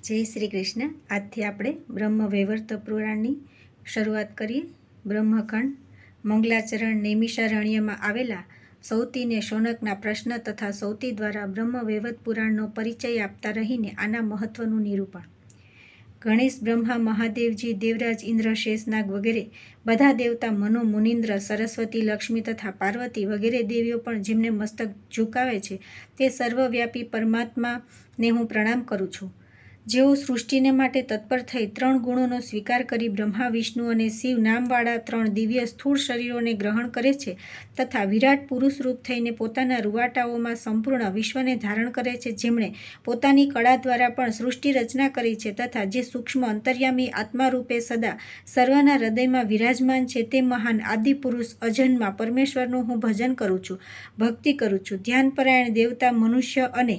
જય શ્રી કૃષ્ણ. આજથી આપણે બ્રહ્મ વૈવર્ત પુરાણની શરૂઆત કરીએ. બ્રહ્મખંડ મંગલાચરણ નૈમિષારણ્યમાં આવેલા સૌતી ને શૌનકના પ્રશ્ન તથા સૌતી દ્વારા બ્રહ્મ વૈવર્ત પુરાણનો પરિચય આપતા રહીને આના મહત્વનું નિરૂપણ. ગણેશ, બ્રહ્મા, મહાદેવજી, દેવરાજ, ઇન્દ્ર, શેષનાગ વગેરે બધા દેવતા, મનુ, મુનિન્દ્ર, સરસ્વતી, લક્ષ્મી તથા પાર્વતી વગેરે દેવીઓ પણ જેમને મસ્તક ઝુકાવે છે તે સર્વવ્યાપી પરમાત્માને હું પ્રણામ કરું છું. જેઓ સૃષ્ટિને માટે તત્પર થઈ 3 ગુણોનો સ્વીકાર કરી બ્રહ્મા, વિષ્ણુ અને શિવ નામવાળા 3 દિવ્ય સ્થૂળ શરીરોને ગ્રહણ કરે છે તથા વિરાટ પુરુષ રૂપ થઈને પોતાના રૂવાટાઓમાં સંપૂર્ણ વિશ્વને ધારણ કરે છે, જેમણે પોતાની કળા દ્વારા પણ સૃષ્ટિ રચના કરી છે તથા જે સૂક્ષ્મ અંતર્યામી આત્મા રૂપે સદા સર્વના હૃદયમાં વિરાજમાન છે તે મહાન આદિ પુરુષ અજન્મા પરમેશ્વરનું હું ભજન કરું છું, ભક્તિ કરું છું. ધ્યાનપરાયણ દેવતા, મનુષ્ય અને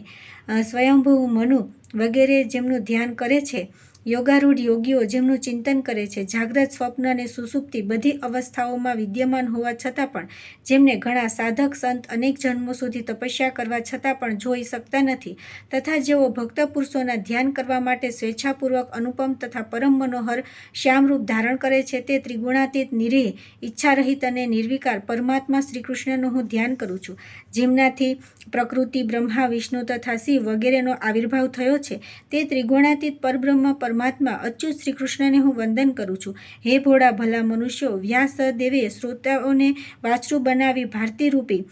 સ્વયંભૂ મનુ વગેરે જેમનું ધ્યાન કરે છે, યોગારૂઢ યોગીઓ જેમનું ચિંતન કરે છે, જાગ્રત, સ્વપ્ન અને સુષુપ્તિ બધી અવસ્થાઓમાં વિદ્યમાન હોવા છતાં પણ જેમને ઘણા સાધક સંત અનેક જન્મો સુધી તપસ્યા કરવા છતાં પણ જોઈ શકતા નથી તથા જેઓ ભક્ત પુરુષોના ધ્યાન કરવા માટે સ્વેચ્છાપૂર્વક અનુપમ તથા પરમ મનોહર શ્યામરૂપ ધારણ કરે છે તે ત્રિગુણાતીત, નિરીહ, ઈચ્છારહિત અને નિર્વિકાર પરમાત્મા શ્રીકૃષ્ણનું હું ધ્યાન કરું છું. જેમનાથી પ્રકૃતિ, બ્રહ્મા, વિષ્ણુ તથા શિવ વગેરેનો આવિર્ભાવ થયો છે તે ત્રિગુણાતીત પરબ્રહ્મ પરમાત્મા અચ્યુત શ્રીકૃષ્ણને હું વંદન કરું છું. હે ભોળા ભલા મનુષ્યો, વ્યાસદેવે શ્રોતાઓને વાછરું બનાવી ભારતીરૂપી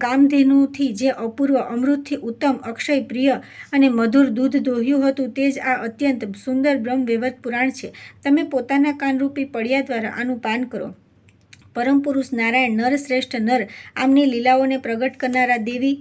કામધેનુથી જે અપૂર્વ અમૃતથી ઉત્તમ, અક્ષય, પ્રિય અને મધુર દૂધ દોહ્યું હતું તે જ આ અત્યંત સુંદર બ્રહ્મ વૈવર્ત પુરાણ છે. તમે પોતાના કાનરૂપી પડિયા દ્વારા આનું પાન કરો. પરમ પુરુષ નારાયણ, નર શ્રેષ્ઠ નર, આમની લીલાઓને પ્રગટ કરનારા દેવી